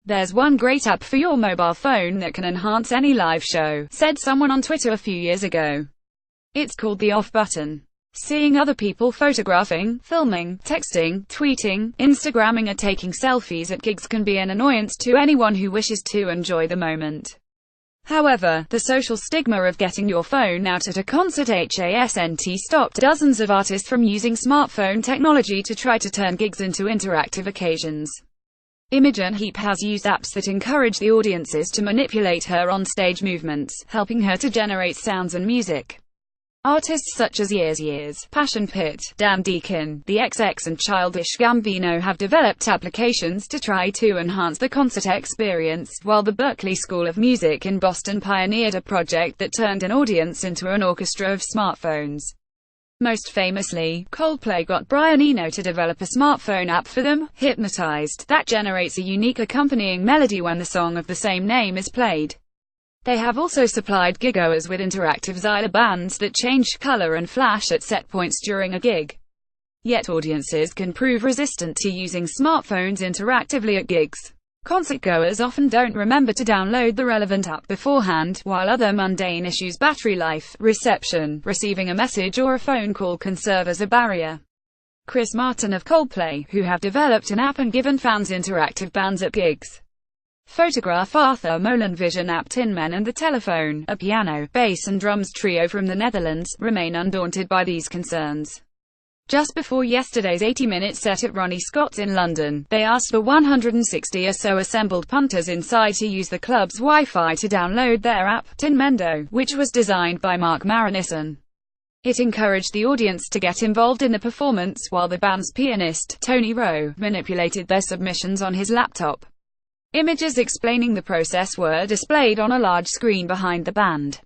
"There's one great app for your mobile phone that can enhance any live show," said someone on Twitter a few years ago. It's called the off button. Seeing other people photographing, filming, texting, tweeting, Instagramming or taking selfies at gigs can be an annoyance to anyone who wishes to enjoy the moment. However, the social stigma of getting your phone out at a concert hasn't stopped dozens of artists from using smartphone technology to try to turn gigs into interactive occasions. Imogen Heap has used apps that encourage the audiences to manipulate her on-stage movements, helping her to generate sounds and music. Artists such as Years, Passion Pit, Dan Deacon, The XX and Childish Gambino have developed applications to try to enhance the concert experience, while the Berklee School of Music in Boston pioneered a project that turned an audience into an orchestra of smartphones. Most famously, Coldplay got Brian Eno to develop a smartphone app for them, Hypnotized, that generates a unique accompanying melody when the song of the same name is played. They have also supplied giggoers with interactive Zyla bands that change color and flash at set points during a gig. Yet audiences can prove resistant to using smartphones interactively at gigs. Concertgoers often don't remember to download the relevant app beforehand, while other mundane issues, battery life, reception, receiving a message or a phone call, can serve as a barrier. Chris Martin of Coldplay, who have developed an app and given fans interactive bands at gigs. Photograph Arthur Molen Vision app Tin Men and the Telephone, a piano, bass and drums trio from the Netherlands, remain undaunted by these concerns. Just before yesterday's 80-minute set at Ronnie Scott's in London, they asked the 160 or so assembled punters inside to use the club's Wi-Fi to download their app, Tin Mendo, which was designed by Mark Marinison. It encouraged the audience to get involved in the performance, while the band's pianist, Tony Rowe, manipulated their submissions on his laptop. Images explaining the process were displayed on a large screen behind the band.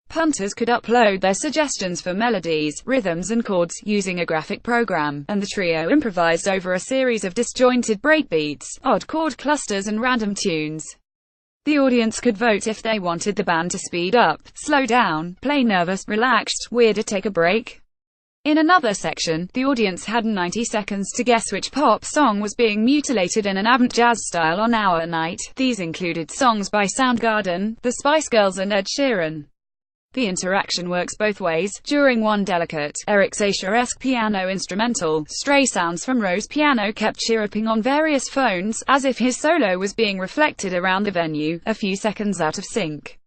Punters could upload their suggestions for melodies, rhythms and chords, using a graphic program, and the trio improvised over a series of disjointed breakbeats, odd chord clusters and random tunes. The audience could vote if they wanted the band to speed up, slow down, play nervous, relaxed, weird or take a break. In another section, the audience had 90 seconds to guess which pop song was being mutilated in an avant jazz style on Our Night. These included songs by Soundgarden, the Spice Girls and Ed Sheeran. The interaction works both ways. During one delicate, Eric Sacher-esque piano instrumental, stray sounds from Rowe's piano kept chirruping on various phones, as if his solo was being reflected around the venue, a few seconds out of sync.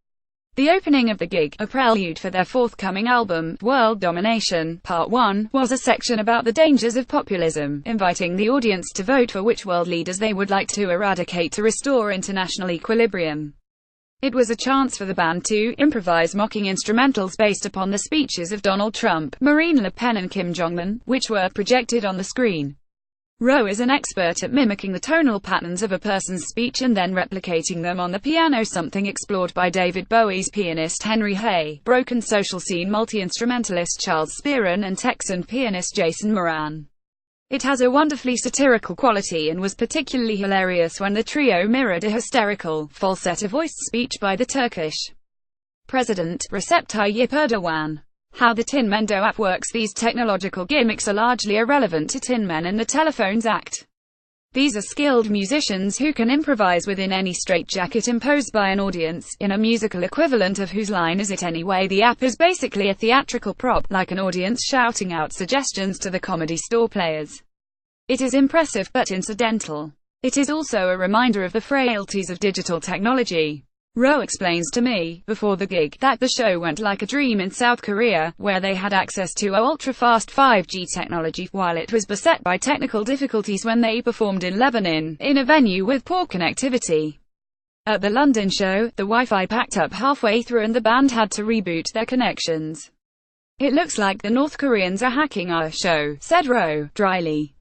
The opening of the gig, a prelude for their forthcoming album, World Domination, Part 1, was a section about the dangers of populism, inviting the audience to vote for which world leaders they would like to eradicate to restore international equilibrium. It was a chance for the band to improvise mocking instrumentals based upon the speeches of Donald Trump, Marine Le Pen and Kim Jong-un, which were projected on the screen. Rowe is an expert at mimicking the tonal patterns of a person's speech and then replicating them on the piano, something explored by David Bowie's pianist Henry Hay, Broken Social Scene multi-instrumentalist Charles Spearon and Texan pianist Jason Moran. It has a wonderfully satirical quality and was particularly hilarious when the trio mirrored a hysterical, falsetto-voiced speech by the Turkish President, Recep Tayyip Erdogan. How the Tin Mendo app works. These technological gimmicks are largely irrelevant to Tin Men and the Telephones act. These are skilled musicians who can improvise within any straitjacket imposed by an audience, in a musical equivalent of Whose Line Is It Anyway? The app is basically a theatrical prop, like an audience shouting out suggestions to the Comedy Store players. It is impressive, but incidental. It is also a reminder of the frailties of digital technology. Rowe explains to me, before the gig, that the show went like a dream in South Korea, where they had access to ultra-fast 5G technology, while it was beset by technical difficulties when they performed in Lebanon, in a venue with poor connectivity. At the London show, the Wi-Fi packed up halfway through and the band had to reboot their connections. "It looks like the North Koreans are hacking our show," said Rowe, dryly.